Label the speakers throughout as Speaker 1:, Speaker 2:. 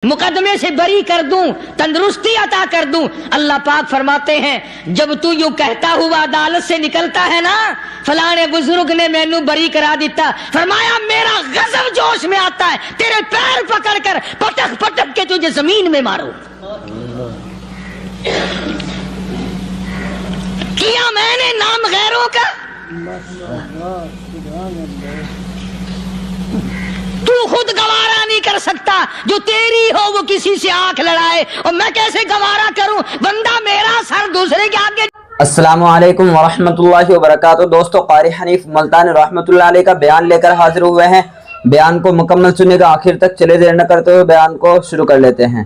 Speaker 1: مقدمے سے بری کر دوں، تندرستی عطا کر دوں۔ اللہ پاک فرماتے ہیں جب تو یوں کہتا ہوا عدالت سے نکلتا ہے نا، فلانے بزرگ نے مینوں بری کرا دیتا، فرمایا میرا غضب جوش میں آتا ہے، تیرے پیر پکڑ کر پٹک پٹک کے تجھے زمین میں ماروں۔ کیا میں نے نام غیروں کا؟ تو خود گوارا نہیں کر سکتا، جو تیری ہو وہ کسی سے آنکھ لڑائے، اور میں کیسے گوارا کروں بندہ میرا سر دوسرے کے آگے۔
Speaker 2: السلام علیکم ورحمۃ اللہ وبرکاتہ۔ دوستو، قاری حنیف ملتانی رحمۃ اللہ علیہ کا بیان لے کر حاضر ہوئے ہیں۔ بیان کو مکمل سننے کا، آخر تک چلے دیر نہ کرتے ہوئے بیان کو شروع کر لیتے ہیں۔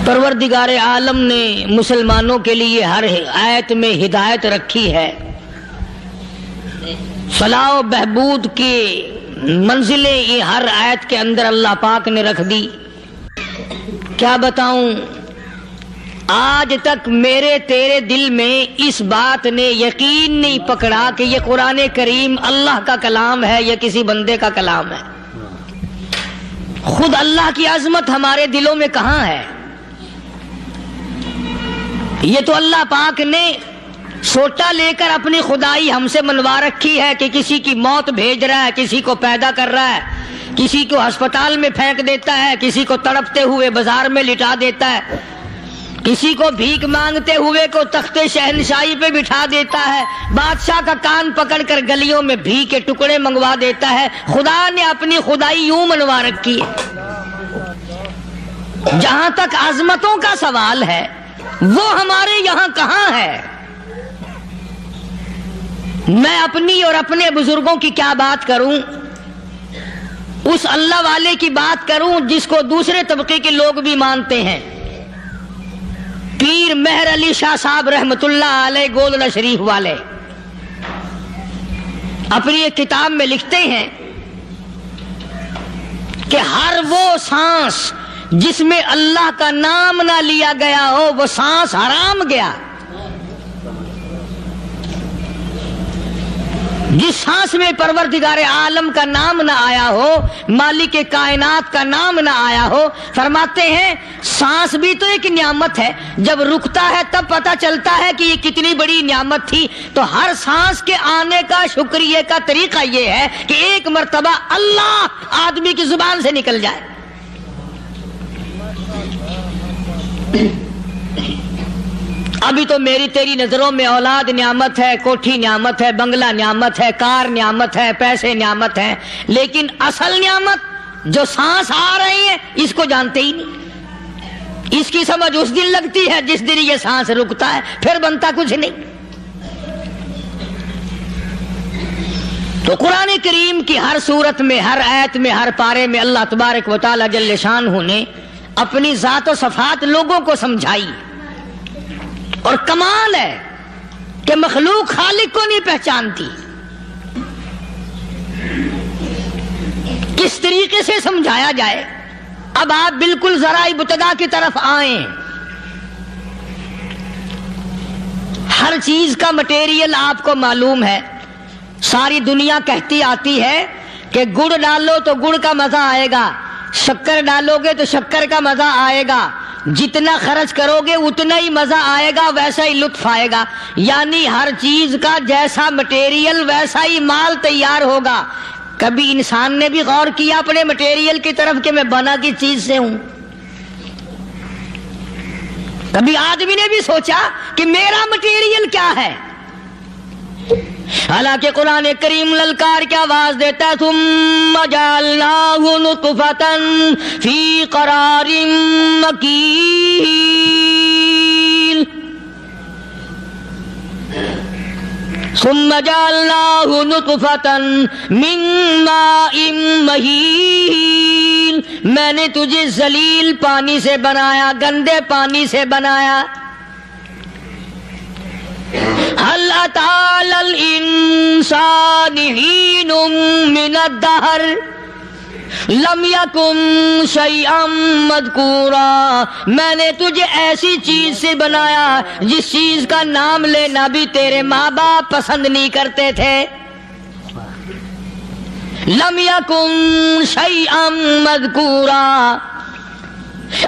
Speaker 1: پروردگار عالم نے مسلمانوں کے لیے ہر آیت میں ہدایت رکھی ہے، فلاح و بہبود کی منزلیں یہ ہر آیت کے اندر اللہ پاک نے رکھ دی۔ کیا بتاؤں، آج تک میرے تیرے دل میں اس بات نے یقین نہیں پکڑا کہ یہ قرآن کریم اللہ کا کلام ہے یا کسی بندے کا کلام ہے۔ خود اللہ کی عظمت ہمارے دلوں میں کہاں ہے؟ یہ تو اللہ پاک نے سوٹا لے کر اپنی خدائی ہم سے منوا رکھی ہے کہ کسی کی موت بھیج رہا ہے، کسی کو پیدا کر رہا ہے، کسی کو ہسپتال میں پھینک دیتا ہے، کسی کو تڑپتے ہوئے بازار میں لٹا دیتا ہے، کسی کو بھیک مانگتے ہوئے کو تخت شہنشاہی پہ بٹھا دیتا ہے، بادشاہ کا کان پکڑ کر گلیوں میں بھیک کے ٹکڑے منگوا دیتا ہے۔ خدا نے اپنی خدائی یوں منوا رکھی ہے۔ جہاں تک عظمتوں کا سوال ہے وہ ہمارے یہاں کہاں ہے؟ میں اپنی اور اپنے بزرگوں کی کیا بات کروں، اس اللہ والے کی بات کروں جس کو دوسرے طبقے کے لوگ بھی مانتے ہیں۔ پیر مہر علی شاہ صاحب رحمت اللہ علیہ گولڈا شریف والے اپنی ایک کتاب میں لکھتے ہیں کہ ہر وہ سانس جس میں اللہ کا نام نہ لیا گیا ہو وہ سانس حرام گیا۔ جس سانس میں پروردگار عالم کا نام نہ آیا ہو، مالک کائنات کا نام نہ آیا ہو، فرماتے ہیں سانس بھی تو ایک نعمت ہے، جب رکتا ہے تب پتہ چلتا ہے کہ یہ کتنی بڑی نعمت تھی۔ تو ہر سانس کے آنے کا شکریہ کا طریقہ یہ ہے کہ ایک مرتبہ اللہ آدمی کی زبان سے نکل جائے۔ ابھی تو میری تیری نظروں میں اولاد نعمت ہے، کوٹھی نعمت ہے، بنگلہ نعمت ہے، کار نعمت ہے، پیسے نعمت ہے، لیکن اصل نعمت جو سانس آ رہی ہے اس کو جانتے ہی نہیں۔ اس کی سمجھ اس دن لگتی ہے جس دن یہ سانس رکتا ہے، پھر بنتا کچھ نہیں۔ تو قرآن کریم کی ہر صورت میں، ہر آیت میں، ہر پارے میں اللہ تبارک و تعالی جل شانہ نے اپنی ذات و صفات لوگوں کو سمجھائی۔ اور کمال ہے کہ مخلوق خالق کو نہیں پہچانتی۔ کس طریقے سے سمجھایا جائے؟ اب آپ بالکل ذرا ابتدا کی طرف آئیں۔ ہر چیز کا مٹیریل آپ کو معلوم ہے۔ ساری دنیا کہتی آتی ہے کہ گڑ ڈالو تو گڑ کا مزہ آئے گا، شکر ڈالو گے تو شکر کا مزہ آئے گا، جتنا خرچ کرو گے اتنا ہی مزہ آئے گا، ویسا ہی لطف آئے گا۔ یعنی ہر چیز کا جیسا مٹیریل ویسا ہی مال تیار ہوگا۔ کبھی انسان نے بھی غور کیا اپنے مٹیریل کی طرف کہ میں بنا کس چیز سے ہوں؟ کبھی آدمی نے بھی سوچا کہ میرا مٹیریل کیا ہے؟ حالانکہ قرآن کریم للکار کی آواز دیتا ہے ثم جعلناہ نطفۃ فی قرار مکین، ثم جعلناہ نطفۃ من ماء مہین، میں نے تجھے ذلیل پانی سے بنایا، گندے پانی سے بنایا۔ هل أتى على الإنسان حين من الدهر لم يكن شيئا مذكورا، میں نے تجھے ایسی چیز سے بنایا جس چیز کا نام لینا بھی تیرے ماں باپ پسند نہیں کرتے تھے۔ لم يكن شيئا مذكورا،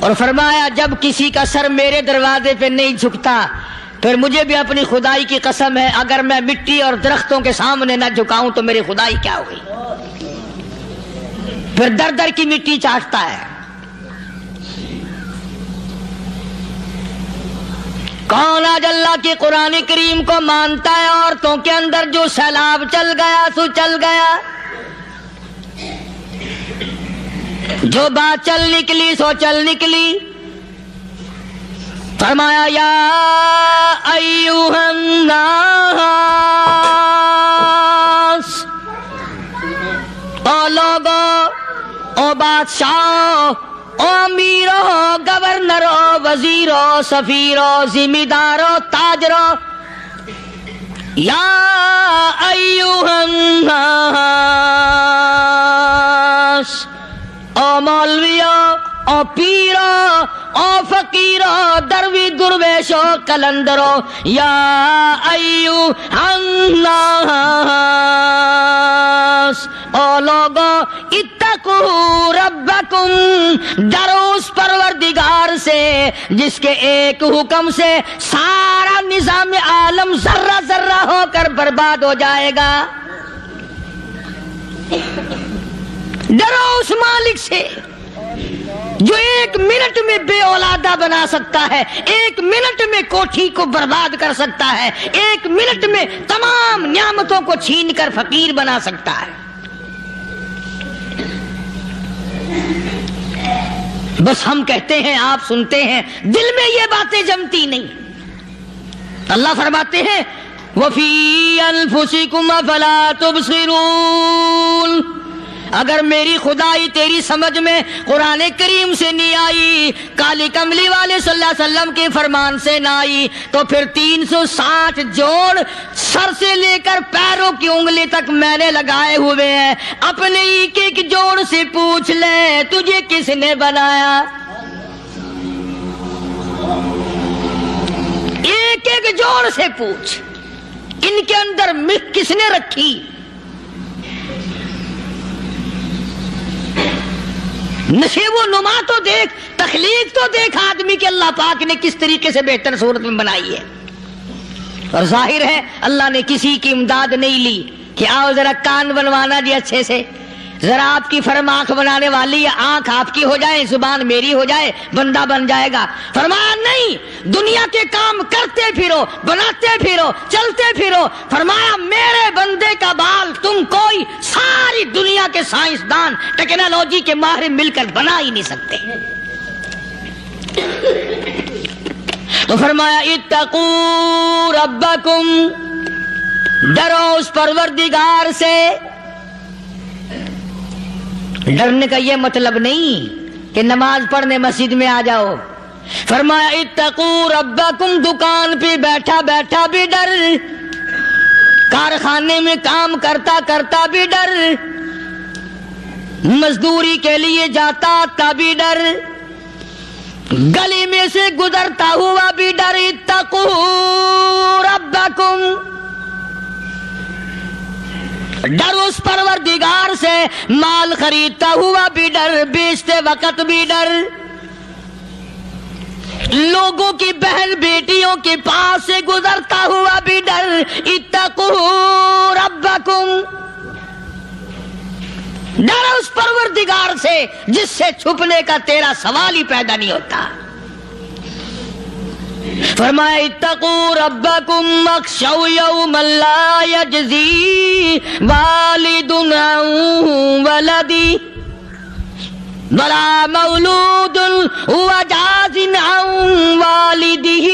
Speaker 1: اور فرمایا جب کسی کا سر میرے دروازے پہ نہیں جھکتا پھر مجھے بھی اپنی خدائی کی قسم ہے اگر میں مٹی اور درختوں کے سامنے نہ جھکاؤں تو میری خدائی کیا ہوگی. پھر در در کی مٹی چاٹتا ہے. کون آج اللہ کے قرآن کریم کو مانتا ہے؟ عورتوں کے اندر جو سیلاب چل گیا سو چل گیا، جو بات چل نکلی سو چل نکلی. فرمایا یا ایھا الناس، او لوگو، او بادشاہ، او امیرو، گورنرو، وزیرو، سفیرو، ذمہ دارو، تاجرو، یا ایھا الناس، او مولویو، او پیرو، او فقیرو، دروی درویشو، کلندرو، یا ایھا الناس، او لوگو، اتقوا ربکم، ڈرو اس پروردگار سے جس کے ایک حکم سے سارا نظام عالم ذرہ ذرہ ہو کر برباد ہو جائے گا. ڈرو اس مالک سے جو ایک منٹ میں بے اولادہ بنا سکتا ہے، ایک منٹ میں کوٹھی کو برباد کر سکتا ہے، ایک منٹ میں تمام نعمتوں کو چھین کر فقیر بنا سکتا ہے. بس ہم کہتے ہیں، آپ سنتے ہیں، دل میں یہ باتیں جمتی نہیں. اللہ فرماتے ہیں وَفِي أَنفُسِكُمْ أَفَلَا تُبْصِرُونَ. اگر میری خدائی تیری سمجھ میں قرآن کریم سے نہیں آئی، کالی کملی والے صلی اللہ علیہ وسلم کے فرمان سے نہ آئی، تو پھر 360 جوڑ سر سے لے کر پیروں کی انگلی تک میں نے لگائے ہوئے ہیں. اپنے ایک ایک جوڑ سے پوچھ لے تجھے کس نے بنایا. ایک ایک جوڑ سے پوچھ ان کے اندر مکھ کس نے رکھی. نشیب و نما تو دیکھ، تخلیق تو دیکھ آدمی کے اللہ پاک نے کس طریقے سے بہتر صورت میں بنائی ہے. اور ظاہر ہے اللہ نے کسی کی امداد نہیں لی کہ آؤ ذرا کان بنوانا جی اچھے سے، ذرا آپ کی فرم آنکھ بنانے والی ہے، آنکھ آپ کی ہو جائے، زبان میری ہو جائے، بندہ بن جائے گا. فرمایا نہیں، دنیا کے کام کرتے پھرو، بناتے پھرو، چلتے پھرو. فرمایا میرے بندے کا بال تم کوئی ساری دنیا کے سائنسدان، ٹیکنالوجی کے ماہر مل کر بنا ہی نہیں سکتے. تو فرمایا اتقوا ربکم، ڈرو اس پروردگار سے. ڈرنے کا یہ مطلب نہیں کہ نماز پڑھنے مسجد میں آ جاؤ. فرمایا اتقوا ربکم، دکان پہ بیٹھا بیٹھا بھی ڈر، کارخانے میں کام کرتا کرتا بھی ڈر، مزدوری کے لیے جاتا تبھی ڈر، گلی میں سے گزرتا ہوا بھی ڈر. اتقوا ربکم، ڈر اس پروردگار سے. مال خریدتا ہوا بھی ڈر، بیچتے وقت بھی ڈر، لوگوں کی بہن بیٹیوں کے پاس سے گزرتا ہوا بھی ڈر. اتقوا ربکم، ڈر اس پروردگار سے جس سے چھپنے کا تیرا سوال ہی پیدا نہیں ہوتا. فرمایا اتقوا ربکم واخشوا یوما لا یجزی والد عن ولدی ولا مولود هو جاز عن والدہ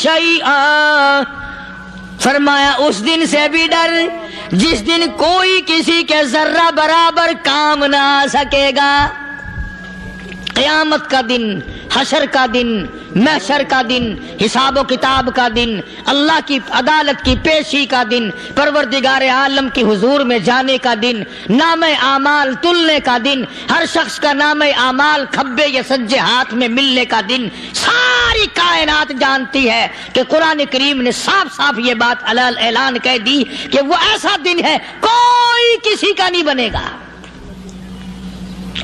Speaker 1: شیئا. فرمایا اس دن سے بھی ڈر جس دن کوئی کسی کے ذرہ برابر کام نہ آ سکے گا. قیامت کا دن، حشر کا دن، محشر کا دن، حساب و کتاب کا دن، اللہ کی عدالت کی پیشی کا دن، پروردگار عالم کی حضور میں جانے کا دن، نام اعمال تلنے کا دن، ہر شخص کا نام اعمال کھبے یا سجے ہاتھ میں ملنے کا دن. ساری کائنات جانتی ہے کہ قرآن کریم نے صاف صاف یہ بات اعلان کہہ دی کہ وہ ایسا دن ہے کوئی کسی کا نہیں بنے گا.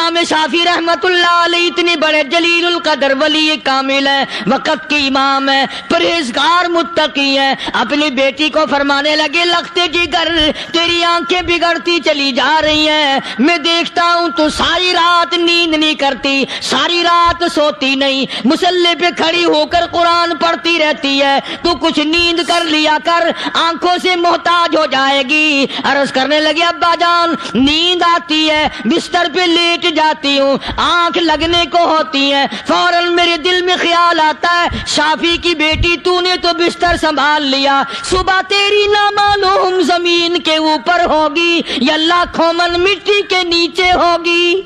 Speaker 1: امام شافعی رحمت اللہ علیہ اتنے بڑے جلیل القدر ولی کامل ہے، وقت کے امام ہے، پرہیزگار متقی ہے، اپنی بیٹی کو فرمانے لگے لگتے جگر تیری آنکھیں بگڑتی چلی جا رہی ہیں، میں دیکھتا ہوں تو ساری رات نیند نہیں کرتی، ساری رات سوتی نہیں، مصلی پہ کھڑی ہو کر قرآن پڑھتی رہتی ہے، تو کچھ نیند کر لیا کر، آنکھوں سے محتاج ہو جائے گی۔ عرض کرنے لگے ابا جان نیند آتی ہے، بستر پہ لیٹ جاتی ہوں، آنکھ لگنے کو ہوتی ہے، فوراً میرے دل میں خیال آتا ہے شافی کی بیٹی تو نے تو بستر سنبھال لیا، صبح تیری نامعلوم زمین کے اوپر ہوگی یا لاکھوں من مٹی کے نیچے ہوگی۔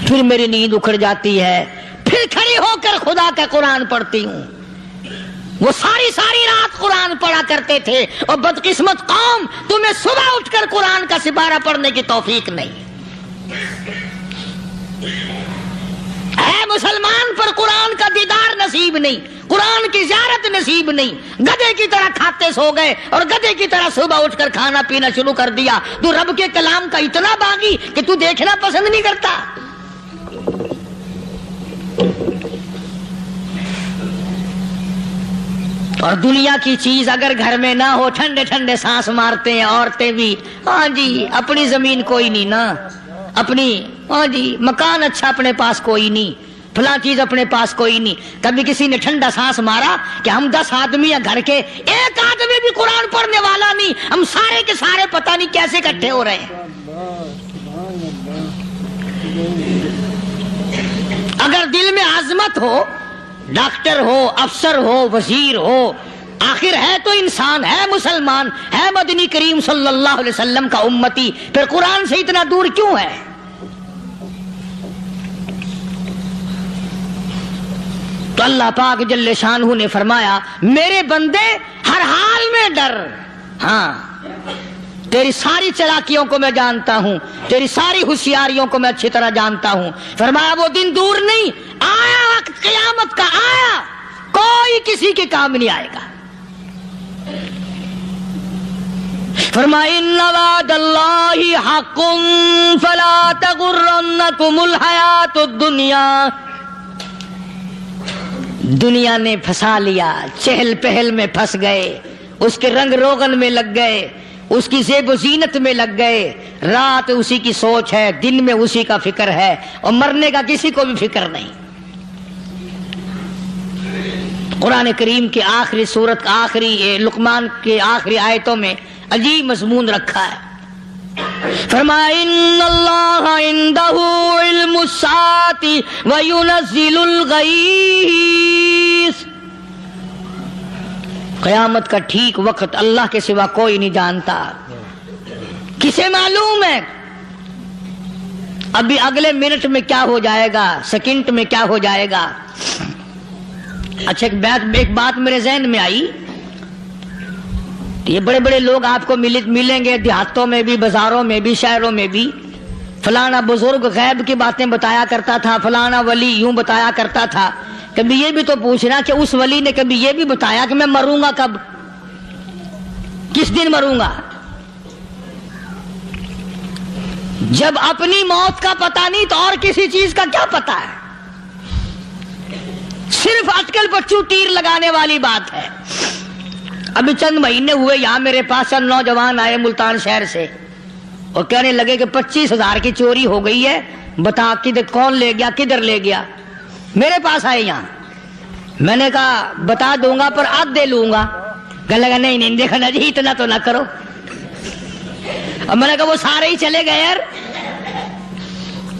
Speaker 1: پھر میری نیند اکھڑ جاتی ہے، پھر کھڑی ہو کر خدا کا قرآن پڑھتی ہوں۔ وہ ساری رات قرآن پڑھا کرتے تھے، اور بدقسمت قوم تمہیں صبح اٹھ کر قرآن کا سپارہ پڑھنے کی توفیق نہیں ہے۔ مسلمان پر قرآن کا دیدار نصیب نہیں، قرآن کی زیارت نصیب نہیں، گدھے کی طرح کھاتے سو گئے اور گدھے کی طرح صبح اٹھ کر کھانا پینا شروع کر دیا۔ تو رب کے کلام کا اتنا باغی کہ تو دیکھنا پسند نہیں کرتا۔ اور دنیا کی چیز اگر گھر میں نہ ہو، ٹھنڈے ٹھنڈے سانس مارتے ہیں عورتیں بھی، ہاں جی اپنی زمین کوئی نہیں نا، اپنی ہاں جی مکان اچھا اپنے پاس کوئی نہیں، فلاں چیز اپنے پاس کوئی نہیں۔ کبھی کسی نے ٹھنڈا سانس مارا کہ ہم 10 آدمی ہیں گھر کے، ایک آدمی بھی قرآن پڑھنے والا نہیں، ہم سارے کے سارے پتہ نہیں کیسے اکٹھے ہو رہے ہیں۔ اگر دل میں عظمت ہو، ڈاکٹر ہو، افسر ہو، وزیر ہو، آخر ہے تو انسان، ہے مسلمان، ہے مدنی کریم صلی اللہ علیہ وسلم کا امتی، پھر قرآن سے اتنا دور کیوں ہے؟ تو اللہ پاک جل شانہ نے فرمایا میرے بندے ہر حال میں ڈر، ہاں تیری ساری چلاکیوں کو میں جانتا ہوں، تیری ساری ہوشیاریوں کو میں اچھی طرح جانتا ہوں۔ فرمایا وہ دن دور نہیں، آیا وقت قیامت کا، آیا، کوئی کسی کے کام نہیں آئے گا۔ فرمایا ان وعد اللہ حق فلا تغرنکم الحیات الدنیا۔ دنیا نے پھنسا لیا، چہل پہل میں پھنس گئے، اس کے رنگ روغن میں لگ گئے، اس کی زیب و زینت میں لگ گئے، رات اسی کی سوچ ہے، دن میں اسی کا فکر ہے، اور مرنے کا کسی کو بھی فکر نہیں۔ قرآن کریم کی آخری سورت کا آخری لقمان کے آخری آیتوں میں عجیب مضمون رکھا ہے۔ فرمایا ان اللہ عندہ علم الساعۃ وینزل الغیث۔ قیامت کا ٹھیک وقت اللہ کے سوا کوئی نہیں جانتا، کسے معلوم ہے ابھی اگلے منٹ میں کیا ہو جائے گا، سیکنڈ میں کیا ہو جائے گا۔ اچھا ایک بات میرے ذہن میں آئی، یہ بڑے بڑے لوگ آپ کو ملیں گے دیہاتوں میں بھی، بازاروں میں بھی، شہروں میں بھی، فلانا بزرگ غیب کی باتیں بتایا کرتا تھا، فلانا ولی یوں بتایا کرتا تھا۔ کبھی یہ بھی تو پوچھنا کہ اس ولی نے کبھی یہ بھی بتایا کہ میں مروں گا کب، کس دن مروں گا؟ جب اپنی موت کا پتہ نہیں تو اور کسی چیز کا کیا پتہ ہے؟ صرف اٹکل پچو تیر لگانے والی بات ہے۔ ابھی چند مہینے ہوئے یہاں میرے پاس چند نوجوان آئے ملتان شہر سے اور کہنے لگے کہ 25,000 کی چوری ہو گئی ہے، بتا کدھر کون لے گیا، کدھر لے گیا۔ میرے پاس آئے یہاں، میں نے کہا بتا دوں گا پر آدھے لوں گا۔ کہنے لگا نہیں دیکھا نا جی اتنا تو نہ کرو۔ اب میں نے کہا وہ سارے ہی چلے گئے یار،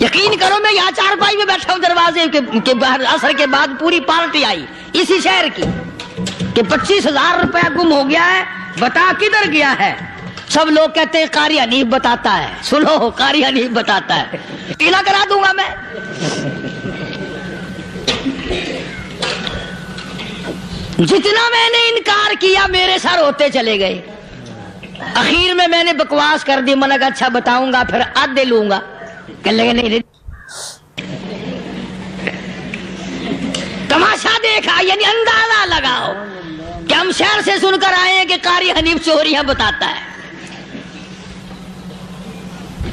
Speaker 1: یقین کرو میں یہاں چارپائی میں بیٹھا ہوں دروازے کے باہر، عصر کے بعد پوری پارٹی آئی اسی شہر کی کہ 25,000 روپیہ گم ہو گیا ہے، بتا کدھر گیا ہے۔ سب لوگ کہتے ہیں قاری حنیف بتاتا ہے، سنو قاری حنیف بتاتا ہے، قلعہ کرا دوں گا میں۔ جتنا میں نے انکار کیا میرے سر ہوتے چلے گئے، اخیر میں نے بکواس کر دی، میں نے کہا اچھا بتاؤں گا پھر آدھے لوں گا۔ کہنے لگے نہیں تماشا دیکھا، یعنی اندازہ لگاؤ کہ ہم شہر سے سن کر آئے ہیں کہ قاری حنیف چوریاں بتاتا ہے۔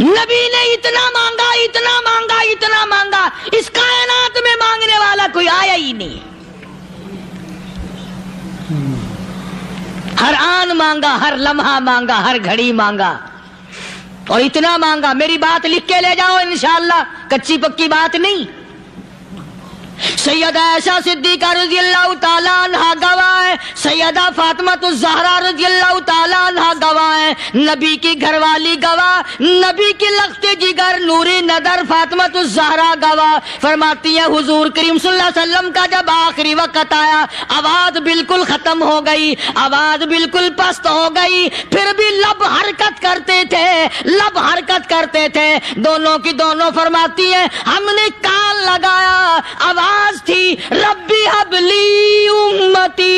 Speaker 1: نبی نے اتنا مانگا اتنا مانگا اتنا مانگا، اس کائنات میں مانگنے والا کوئی آیا ہی نہیں۔ ہر آن مانگا، ہر لمحہ مانگا، ہر گھڑی مانگا، اور اتنا مانگا۔ میری بات لکھ کے لے جاؤ انشاءاللہ، کچی پکی بات نہیں۔ سیدہ عائشہ صدیقہ رضی اللہ تعالیٰ عنہا گواہ ہے، سیدہ فاطمہ الزہرا رضی اللہ تعالیٰ عنہا گواہ ہے، نبی کی گھر والی گواہ، نبی کی لخت جگر نوری نظر فاطمہ الزہرا گواہ، فرماتی ہے حضور کریم صلی اللہ علیہ وسلم کا جب آخری وقت آیا، آواز بالکل ختم ہو گئی، آواز بالکل پست ہو گئی، پھر بھی لب حرکت کرتے تھے، لب حرکت کرتے تھے، دونوں کی دونوں فرماتی ہیں ہم نے کان لگایا، آواز تھی ربی حبلی امتی،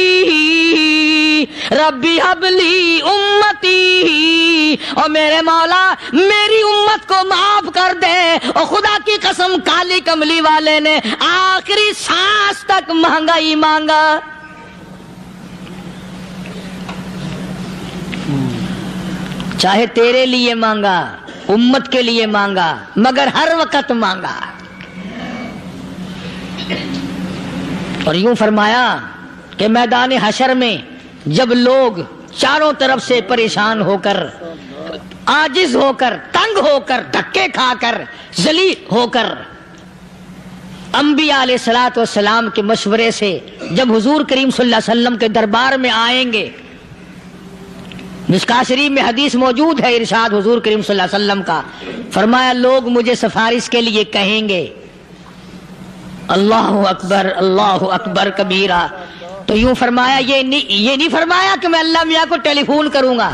Speaker 1: ربی حبلی امتی، اور میرے مولا میری امت کو معاف کر دے۔ اور خدا کی قسم کالی کملی والے نے آخری سانس تک مانگا ہی مانگا۔ چاہے تیرے لیے مانگا، امت کے لیے مانگا، مگر ہر وقت مانگا۔ اور یوں فرمایا کہ میدان حشر میں جب لوگ چاروں طرف سے پریشان ہو کر، عاجز ہو کر، تنگ ہو کر، دھکے کھا کر، ذلیل ہو کر، انبیاء علیہ الصلوۃ والسلام کے مشورے سے جب حضور کریم صلی اللہ علیہ وسلم کے دربار میں آئیں گے، مشکاۃ شریف میں حدیث موجود ہے، ارشاد حضور کریم صلی اللہ علیہ وسلم کا، فرمایا لوگ مجھے سفارش کے لیے کہیں گے اللہ اکبر کبیرہ، تو یوں فرمایا یہ نہیں فرمایا کہ میں اللہ میاں کو ٹیلی فون کروں گا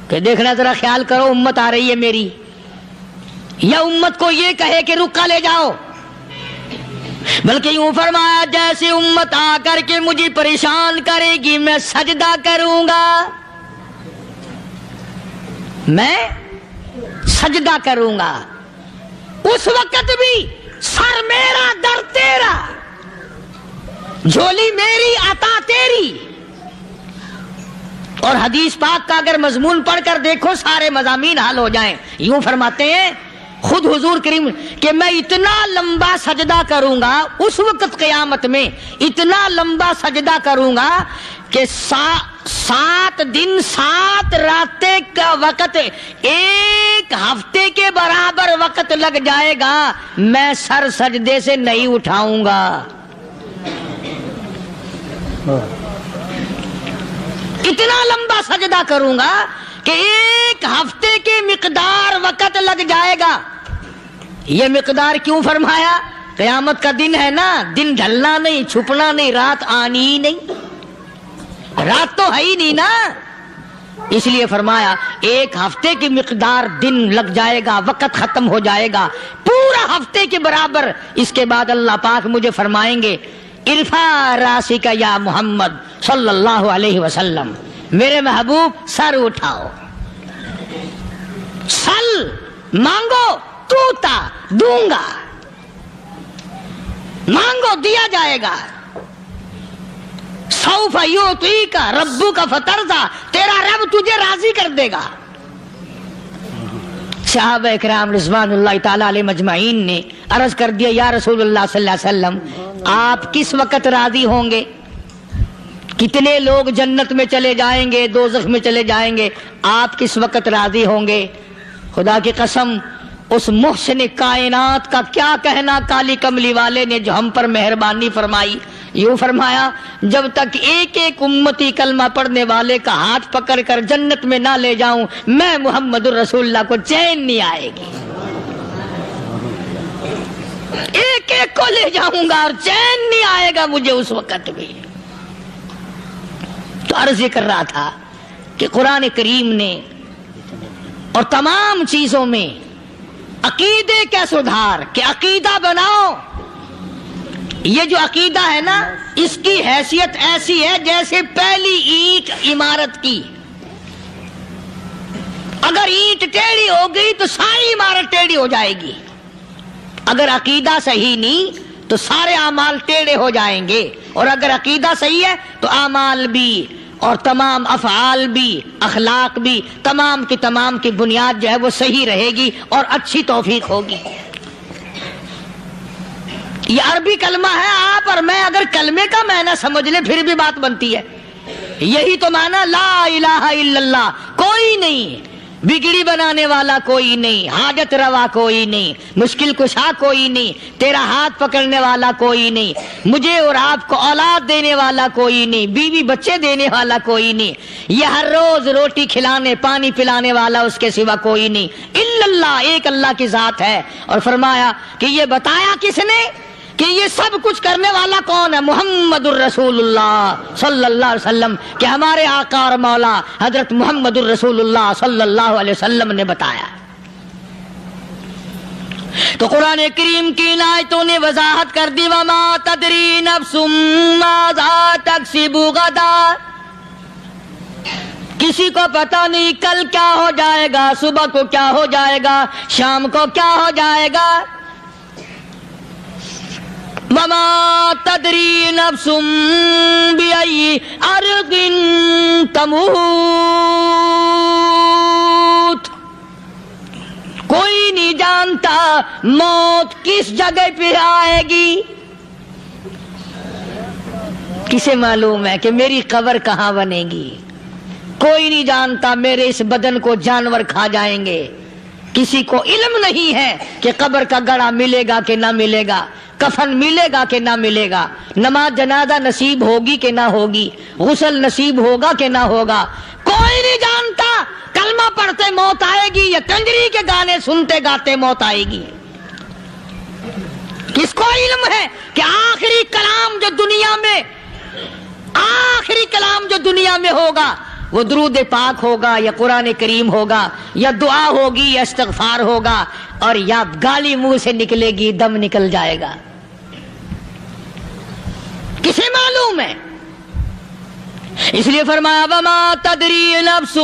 Speaker 1: کہ دیکھنا ذرا خیال کرو امت آ رہی ہے میری، یا امت کو یہ کہے کہ رکا لے جاؤ، بلکہ یوں فرمایا جیسے امت آ کر کے مجھے پریشان کرے گی میں سجدہ کروں گا، میں سجدہ کروں گا، اس وقت بھی سر میرا در تیرا، جھولی میری عطا تیری۔ اور حدیث پاک کا اگر مضمون پڑھ کر دیکھو سارے مضامین حل ہو جائیں۔ یوں فرماتے ہیں خود حضور کریم کہ میں اتنا لمبا سجدہ کروں گا اس وقت قیامت میں، اتنا لمبا سجدہ کروں گا کہ 7 دن 7 راتیں کا وقت 1 ہفتے کے برابر وقت لگ جائے گا، میں سر سجدے سے نہیں اٹھاؤں گا۔ اتنا لمبا سجدہ کروں گا کہ 1 ہفتے کے مقدار وقت لگ جائے گا۔ یہ مقدار کیوں فرمایا؟ قیامت کا دن ہے نا، دن ڈھلنا نہیں، چھپنا نہیں، رات آنی ہی نہیں، رات تو ہے ہی نہیں نا، اس لیے فرمایا 1 ہفتے کی مقدار دن لگ جائے گا، وقت ختم ہو جائے گا پورا ہفتے کے برابر۔ اس کے بعد اللہ پاک مجھے فرمائیں گے ارفع راسک یا محمد صلی اللہ علیہ وسلم، میرے محبوب سر اٹھاؤ، سل مانگو توتا دوں گا، مانگو دیا جائے گا، سوف یعطیک ربک فترضی، تیرا رب تجھے راضی کر دے گا۔ صحابہ اکرام رضوان اللہ تعالی علیہ مجمعین نے عرض کر دیا یا رسول اللہ صلی اللہ علیہ وسلم آپ کس وقت راضی ہوں گے؟ کتنے لوگ جنت میں چلے جائیں گے، دوزخ میں چلے جائیں گے، آپ کس وقت راضی ہوں گے؟ خدا کی قسم اس محسن کائنات کا کیا کہنا کالی کملی والے نے جو ہم پر مہربانی فرمائی۔ یوں فرمایا جب تک ایک ایک امتی کلمہ پڑھنے والے کا ہاتھ پکڑ کر جنت میں نہ لے جاؤں میں محمد الرسول اللہ کو چین نہیں آئے گی، ایک ایک کو لے جاؤں گا اور چین نہیں آئے گا مجھے اس وقت بھی۔ تو عرض یہ کر رہا تھا کہ قرآن کریم نے اور تمام چیزوں میں عقیدے کا سدھار کہ عقیدہ بناؤ، یہ جو عقیدہ ہے نا اس کی حیثیت ایسی ہے جیسے پہلی اینٹ عمارت کی، اگر اینٹ ٹیڑھی ہو گئی تو ساری عمارت ٹیڑھی ہو جائے گی، اگر عقیدہ صحیح نہیں تو سارے اعمال ٹیڑھے ہو جائیں گے، اور اگر عقیدہ صحیح ہے تو اعمال بھی اور تمام افعال بھی اخلاق بھی تمام کی بنیاد جو ہے وہ صحیح رہے گی اور اچھی توفیق ہوگی۔ یہ عربی کلمہ ہے، آپ اور میں اگر کلمے کا معنی سمجھ لیں پھر بھی بات بنتی ہے۔ یہی تو معنی لا الہ الا اللہ، کوئی نہیں بگڑی بنانے والا، کوئی نہیں حاجت روا، کوئی نہیں مشکل کشا، کوئی نہیں تیرا ہاتھ پکڑنے والا، کوئی نہیں مجھے اور آپ کو اولاد دینے والا، کوئی نہیں بیوی بچے دینے والا، کوئی نہیں یہ ہر روز روٹی کھلانے پانی پلانے والا اس کے سوا کوئی نہیں الا اللہ، ایک اللہ کی ذات ہے۔ اور فرمایا کہ یہ بتایا کس نے کہ یہ سب کچھ کرنے والا کون ہے؟ محمد الرسول اللہ صلی اللہ علیہ وسلم، کہ ہمارے آقا اور مولا حضرت محمد الرسول اللہ صلی اللہ علیہ وسلم نے بتایا۔ تو قرآن کریم کی ان آیتوں نے وضاحت کر دی وما تدری نفس ماذا تکسب غدا، کسی کو پتہ نہیں کل کیا ہو جائے گا، صبح کو کیا ہو جائے گا، شام کو کیا ہو جائے گا۔ وما تدری نفس بأي أرض تموت، کوئی نہیں جانتا موت کس جگہ پہ آئے گی۔ کسے معلوم ہے کہ میری قبر کہاں بنے گی؟ کوئی نہیں جانتا میرے اس بدن کو جانور کھا جائیں گے۔ کسی کو علم نہیں ہے کہ قبر کا گڑھا ملے گا کہ نہ ملے گا، کفن ملے گا کہ نہ ملے گا، نماز جنازہ نصیب ہوگی کہ نہ ہوگی، غسل نصیب ہوگا کہ نہ ہوگا، کوئی نہیں جانتا۔ کلمہ پڑھتے موت آئے گی یا کنجری کے گانے سنتے گاتے موت آئے گی؟ کس کو علم ہے کہ آخری کلام جو دنیا میں ہوگا وہ درود پاک ہوگا یا قرآن کریم ہوگا یا دعا ہوگی یا استغفار ہوگا، اور یا گالی منہ سے نکلے گی، دم نکل جائے گا؟ کسے معلوم ہے؟ اس لیے فرمایا وما تدری نفس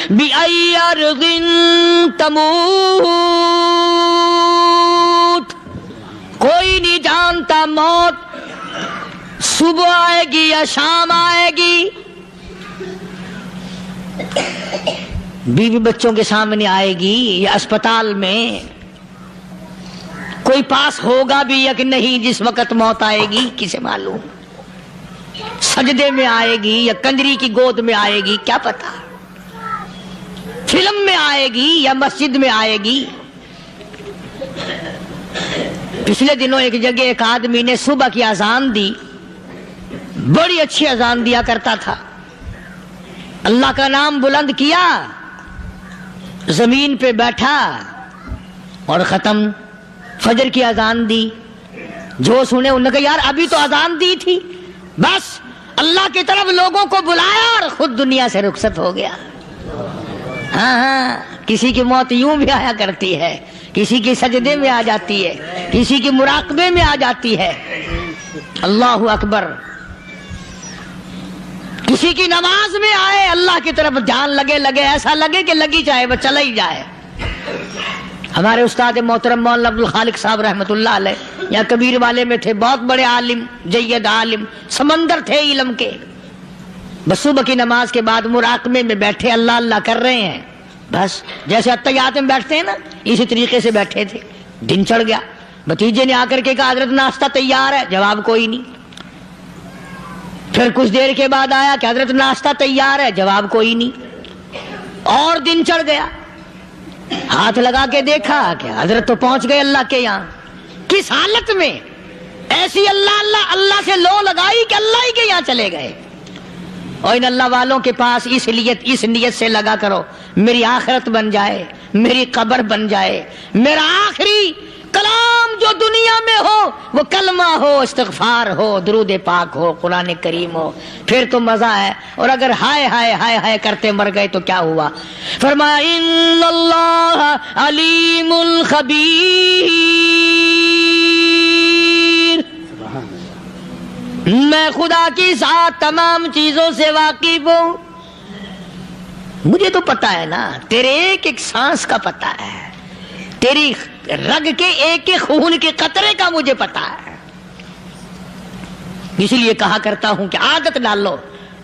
Speaker 1: بأي أرض تموت، کوئی نہیں جانتا موت صبح آئے گی یا شام آئے گی، بیوی بچوں کے سامنے آئے گی یا اسپتال میں، کوئی پاس ہوگا بھی یا کہ نہیں جس وقت موت آئے گی؟ کسے معلوم؟ سجدے میں آئے گی یا کنجری کی گود میں آئے گی؟ کیا پتا، فلم میں آئے گی یا مسجد میں آئے گی؟ پچھلے دنوں ایک جگہ ایک آدمی نے صبح کی اذان دی، بڑی اچھی اذان دیا کرتا تھا، اللہ کا نام بلند کیا، زمین پہ بیٹھا اور ختم۔ فجر کی اذان دی، جو سنے انہوں نے کہا یار ابھی تو اذان دی تھی، بس اللہ کی طرف لوگوں کو بلایا اور خود دنیا سے رخصت ہو گیا۔ ہاں کسی کی موت یوں بھی آیا کرتی ہے، کسی کی سجدے میں آ جاتی ہے، کسی کی مراقبے میں آ جاتی ہے۔ اللہ اکبر۔ کسی کی نماز میں آئے، اللہ کی طرف جان لگے ایسا لگے کہ لگی جائے وہ چلا ہی جائے۔ ہمارے استاد محترم مولانا عبد الخالق صاحب رحمۃ اللہ علیہ یا کبیر والے میں تھے، بہت بڑے عالم، جید عالم، سمندر تھے علم کے۔ بس صبح کی نماز کے بعد مراقبے میں بیٹھے، اللہ اللہ کر رہے ہیں، بس جیسے اتحیات میں بیٹھتے ہیں نا اسی طریقے سے بیٹھے تھے۔ دن چڑھ گیا، بھتیجے نے آ کر کے کہا حضرت ناشتہ تیار ہے، جواب کوئی نہیں۔ پھر کچھ دیر کے بعد آیا کہ حضرت ناشتہ تیار ہے، جواب کوئی نہیں۔ اور دن چڑھ گیا، ہاتھ لگا کے دیکھا کہ حضرت تو پہنچ گئے اللہ کے یہاں۔ کس حالت میں؟ ایسی اللہ اللہ اللہ سے لو لگائی کہ اللہ ہی کے یہاں چلے گئے۔ اور ان اللہ والوں کے پاس اس نیت سے لگا کرو میری آخرت بن جائے، میری قبر بن جائے، میرا آخری کلام جو دنیا میں ہو وہ کلمہ ہو، استغفار ہو، درود پاک ہو، قرآن کریم ہو، پھر تو مزہ ہے۔ اور اگر ہائے ہائے ہائے ہائے کرتے مر گئے تو کیا ہوا؟ فرمایا ان اللہ علیم خبیر، میں خدا کی ذات تمام چیزوں سے واقف ہوں، مجھے تو پتا ہے نا، تیرے ایک ایک سانس کا پتا ہے، تیری رگ کے ایک ایک خون کے قطرے کا مجھے پتا ہے۔ اسی لیے کہا کرتا ہوں کہ عادت ڈال لو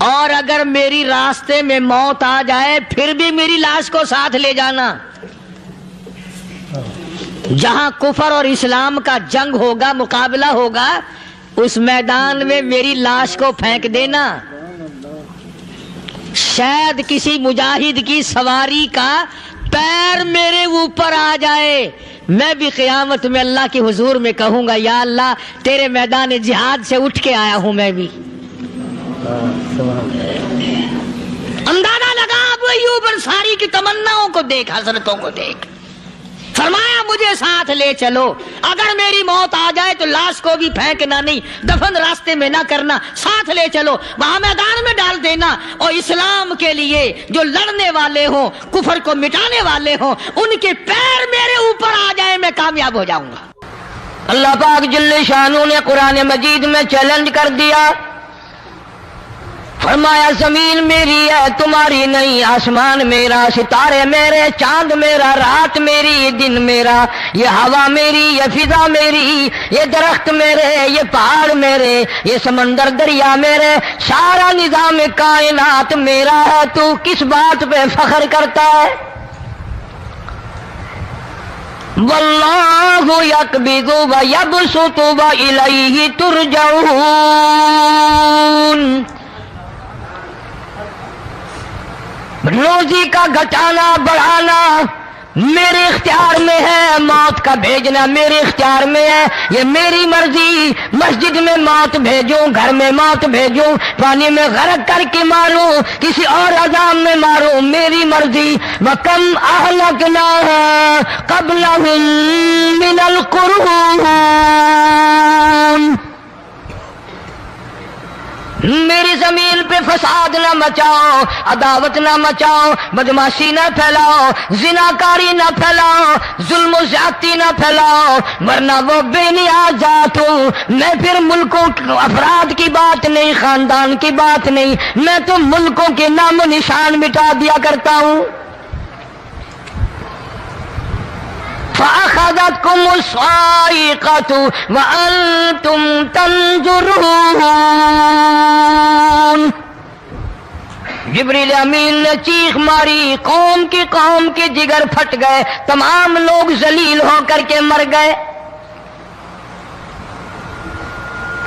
Speaker 1: اور اگر میری راستے میں موت آ جائے پھر بھی میری لاش کو ساتھ لے جانا. جہاں کفر اور اسلام کا جنگ ہوگا، مقابلہ ہوگا، اس میدان میں میری لاش کو پھینک دینا. شاید کسی مجاہد کی سواری کا پیر میرے اوپر آ جائے، میں بھی قیامت میں اللہ کے حضور میں کہوں گا یا اللہ تیرے میدان جہاد سے اٹھ کے آیا ہوں میں بھی. اندازہ لگا ابو ایوب انصاری کی تمناؤں کو دیکھ، حضرتوں کو دیکھ. فرمایا مجھے ساتھ لے چلو، اگر میری موت آ جائے تو لاش کو بھی پھینکنا نہیں، دفن راستے میں نہ کرنا، ساتھ لے چلو، وہاں میدان میں ڈال دینا. اور اسلام کے لیے جو لڑنے والے ہوں، کفر کو مٹانے والے ہوں، ان کے پیر میرے اوپر آ جائے میں کامیاب ہو جاؤں گا. اللہ پاک جل شانہ نے قرآن مجید میں چیلنج کر دیا. فرمایا زمین میری ہے تمہاری نہیں، آسمان میرا، ستارے میرے، چاند میرا، رات میری، دن میرا، یہ ہوا میری، یہ فضا میری، یہ درخت میرے، یہ پہاڑ میرے، یہ سمندر دریا میرے، سارا نظام کائنات میرا ہے. تو کس بات پہ فخر کرتا ہے؟ واللہ یقبض ویبسط والیہ ترجعون. روزی کا گھٹانا بڑھانا میرے اختیار میں ہے، موت کا بھیجنا میرے اختیار میں ہے، یہ میری مرضی. مسجد میں موت بھیجوں، گھر میں موت بھیجوں، پانی میں غرق کر کے ماروں، کسی اور عذاب میں ماروں، میری مرضی. وَكَمْ أَهْلَكْنَا قَبْلَهُمْ مِنَ الْقُرُونِ. میری زمین پہ فساد نہ مچاؤ، عداوت نہ مچاؤ، بدماشی نہ پھیلاؤ، زناکاری نہ پھیلاؤ، ظلم و زیادتی نہ پھیلاؤ، ورنہ وہ بے نیاز ذات ہوں. میں پھر ملکوں افراد کی بات نہیں، خاندان کی بات نہیں، میں تو ملکوں کے نام و نشان مٹا دیا کرتا ہوں. فَأَخَذَتْكُمُ الصَّاعِقَةُ وَأَنْتُمْ تَنْظُرُونَ. جبریل امین نے چیخ ماری، قوم کے جگر پھٹ گئے، تمام لوگ ذلیل ہو کر کے مر گئے.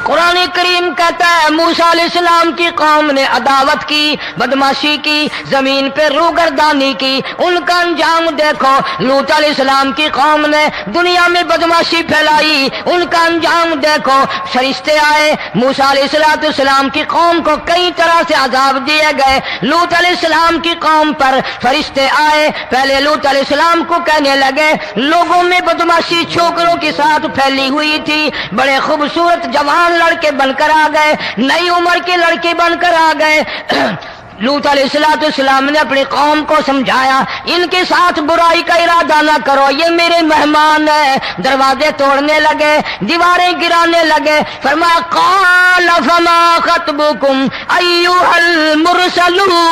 Speaker 1: قرآن کریم کہتا ہے موسیٰ علیہ السلام کی قوم نے عداوت کی، بدماشی کی، زمین پہ روگردانی کی. ان کا انجام دیکھو. لوط علیہ السلام کی قوم نے دنیا میں بدماشی پھیلائی، ان کا انجام دیکھو. فرشتے آئے، موسیٰ علیہ السلام کی قوم کو کئی طرح سے عذاب دیے گئے. لوط علیہ السلام کی قوم پر فرشتے آئے، پہلے لوط علیہ السلام کو کہنے لگے لوگوں میں بدماشی چھوکروں کے ساتھ پھیلی ہوئی تھی، بڑے خوبصورت جوان لڑکے بن کر آ گئے، نئی عمر کے لڑکے بن کر آ گئے. لوط علیہ السلام نے اپنی قوم کو سمجھایا ان کے ساتھ برائی کا ارادہ نہ کرو، یہ میرے مہمان ہیں. دروازے توڑنے لگے، دیواریں گرانے لگے. فرمایا قال فما خطبكم ایھا المرسلون.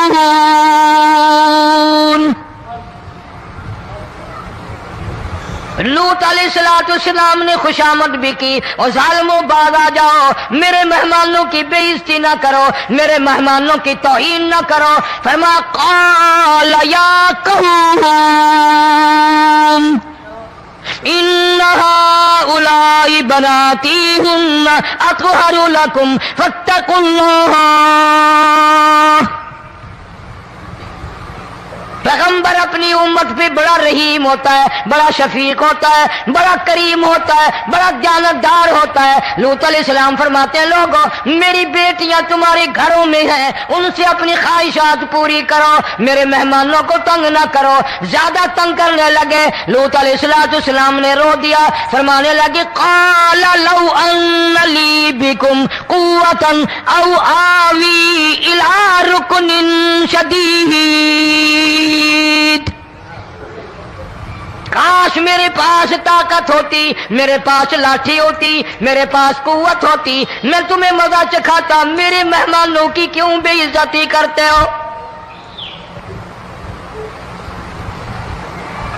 Speaker 1: لوط علیہ السلام نے خوشامد بھی کی، اور ظالموں باز آ جاؤ، میرے مہمانوں کی بے عزتی نہ کرو، میرے مہمانوں کی توہین نہ کرو. فرمایا قال یا قوم ان هؤلاء بناتی ہن اطہر لکم فاتقوا اللہ. پیغمبر اپنی امت پہ بڑا رحیم ہوتا ہے، بڑا شفیق ہوتا ہے، بڑا کریم ہوتا ہے، بڑا دیانتدار ہوتا ہے. لوط علیہ السلام فرماتے ہیں لوگوں میری بیٹیاں تمہارے گھروں میں ہیں، ان سے اپنی خواہشات پوری کرو، میرے مہمانوں کو تنگ نہ کرو. زیادہ تنگ کرنے لگے. لوط علیہ السلام نے رو دیا، فرمانے لگے قال لو ان لی بکم قوۃ او آوی الی رکن شدید. کاش میرے پاس طاقت ہوتی، میرے پاس لاٹھی ہوتی، میرے پاس قوت ہوتی، میں تمہیں مزہ چکھاتا. میرے مہمانوں کی کیوں بے عزتی کرتے ہو؟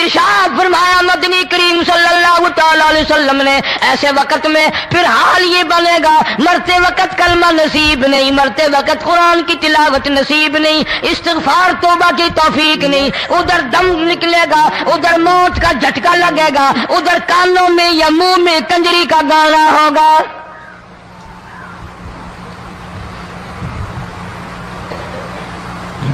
Speaker 1: ارشاد فرمایا مدنی کریم صلی اللہ تعالی علیہ وسلم نے ایسے وقت میں پھر حال یہ بنے گا، مرتے وقت کلمہ نصیب نہیں، مرتے وقت قرآن کی تلاوت نصیب نہیں، استغفار توبہ کی توفیق نہیں، ادھر دم نکلے گا، ادھر موت کا جھٹکا لگے گا، ادھر کانوں میں یا منہ میں کنجری کا گانا ہوگا۔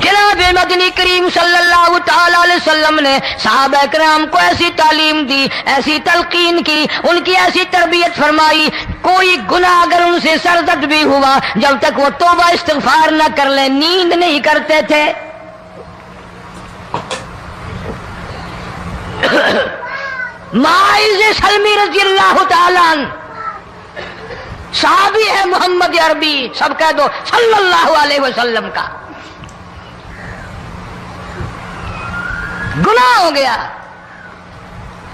Speaker 1: جناب مدنی کریم صلی اللہ تعالی علیہ وسلم نے صحابہ کرام کو ایسی تعلیم دی، ایسی تلقین کی، ان کی ایسی تربیت فرمائی، کوئی گناہ اگر ان سے سرزد بھی ہوا جب تک وہ توبہ استغفار نہ کر لیں نیند نہیں کرتے تھے۔ معاذ سلمی رضی اللہ تعالیٰ عنہ صحابی ہے محمد عربی، سب کہہ دو صلی اللہ علیہ وسلم کا، گناہ ہو گیا،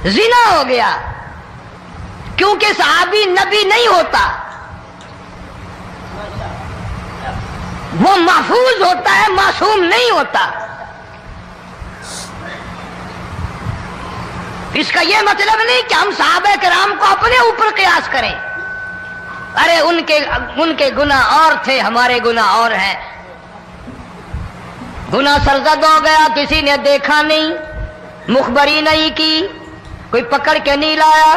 Speaker 1: زنا ہو گیا، کیونکہ صحابی نبی نہیں ہوتا، وہ محفوظ ہوتا ہے، معصوم نہیں ہوتا۔ اس کا یہ مطلب نہیں کہ ہم صحابہ کرام کو اپنے اوپر قیاس کریں، ارے ان کے گناہ اور تھے، ہمارے گناہ اور ہیں۔ گناہ سرزد ہو گیا، کسی نے دیکھا نہیں، مخبری نہیں کی، کوئی پکڑ کے نہیں لایا،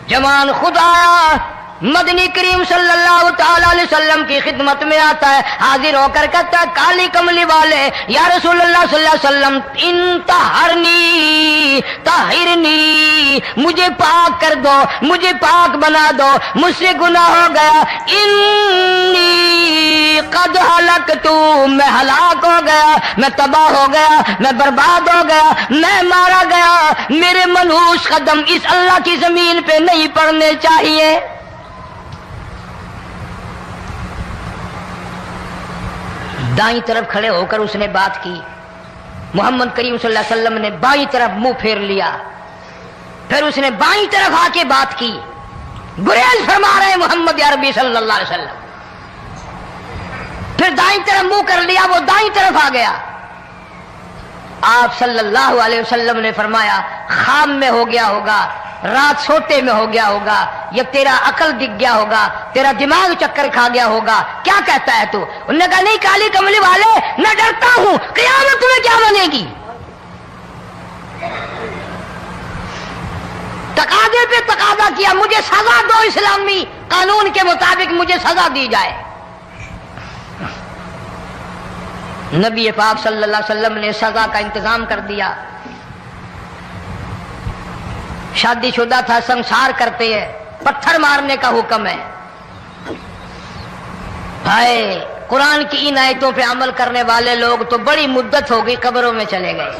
Speaker 1: جوان خود آیا، مدنی کریم صلی اللہ تعالی علیہ وسلم کی خدمت میں آتا ہے، حاضر ہو کر کہتا ہے کالی کملی والے یا رسول اللہ صلی اللہ علیہ وسلم انطہرنی طہرنی، مجھے پاک کر دو، مجھے پاک بنا دو، مجھ سے گناہ ہو گیا، انی قد ہلکت، میں ہلاک ہو گیا، میں تباہ ہو گیا، میں برباد ہو گیا، میں مارا گیا، میرے منحوس قدم اس اللہ کی زمین پہ نہیں پڑنے چاہیے۔ دائیں طرف کھڑے ہو کر اس نے بات کی، محمد کریم صلی اللہ علیہ وسلم نے بائیں طرف منہ پھیر لیا، پھر اس نے بائیں طرف آ کے بات کی، گریز فرما رہے محمد عربی صلی اللہ علیہ وسلم، پھر دائیں طرف منہ کر لیا، وہ دائیں طرف آ گیا۔ آپ صلی اللہ علیہ وسلم نے فرمایا خواب میں ہو گیا ہوگا، رات سوتے میں ہو گیا ہوگا، یا تیرا عقل دکھ گیا ہوگا، تیرا دماغ چکر کھا گیا ہوگا، کیا کہتا ہے تو؟ انہوں نے کہا نہیں کالی کملی والے، میں ڈرتا ہوں قیامت میں کیا بنے گی۔ تقاضے پہ تقاضا کیا، مجھے سزا دو، اسلامی قانون کے مطابق مجھے سزا دی جائے۔ نبی پاک صلی اللہ علیہ وسلم نے سزا کا انتظام کر دیا۔ شادی شدہ تھا، سنسار کرتے ہیں، پتھر مارنے کا حکم ہے۔ ہائے قرآن کی ان آیتوں پہ عمل کرنے والے لوگ تو بڑی مدت ہو گئی قبروں میں چلے گئے۔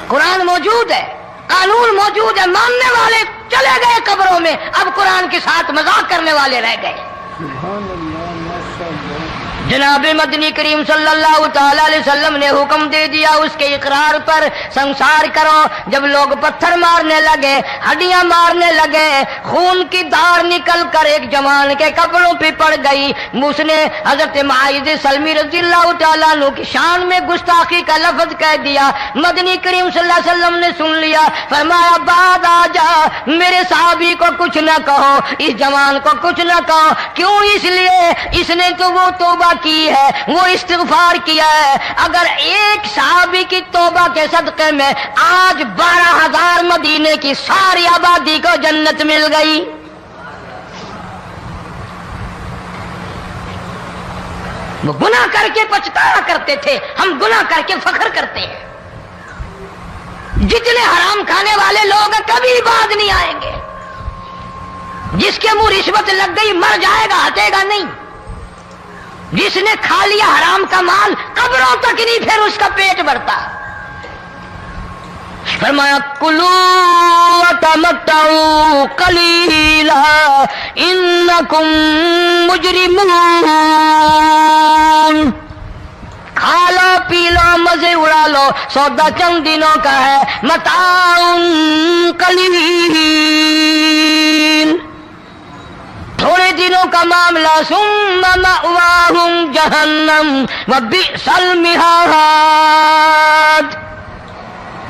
Speaker 1: قرآن موجود ہے، قانون موجود ہے، ماننے والے چلے گئے قبروں میں، اب قرآن کے ساتھ مذاق کرنے والے رہ گئے۔ جناب مدنی کریم صلی اللہ تعالی علیہ وسلم نے حکم دے دیا اس کے اقرار پر سنسار کرو۔ جب لوگ پتھر مارنے لگے، ہڈیاں مارنے لگے، خون کی دھار نکل کر ایک جوان کے کپڑوں پہ پڑ گئی، اس نے حضرت معاذ سلمی رضی اللہ تعالیٰ عنہ کی شان میں گستاخی کا لفظ کہہ دیا۔ مدنی کریم صلی اللہ علیہ وسلم نے سن لیا، فرمایا بعد آ جا، میرے صحابی کو کچھ نہ کہو، اس جوان کو کچھ نہ کہو۔ کیوں؟ اس لیے اس نے تو وہ توبہ کی ہے، وہ استغفار کیا ہے۔ اگر ایک صحابی کی توبہ کے صدقے میں آج 12,000 مدینے کی ساری آبادی کو جنت مل گئی۔ وہ گناہ کر کے پچھتایا کرتے تھے، ہم گناہ کر کے فخر کرتے ہیں۔ جتنے حرام کھانے والے لوگ کبھی بعد نہیں آئیں گے۔ جس کے منہ رشوت لگ گئی مر جائے گا، ہٹے گا نہیں۔ جس نے کھا لیا حرام کا مال قبروں تک نہیں پھر اس کا پیٹ بھرتا۔ فرمایا کلوا وتمتعوا قلیلا انکم مجرمون، کھا لو پی لو مزے اڑا لو، سودا چند دنوں کا ہے، متاع قلیل، تھوڑے دنوں کا معاملہ، ثم مأواہم جہنم وبئس المہاد،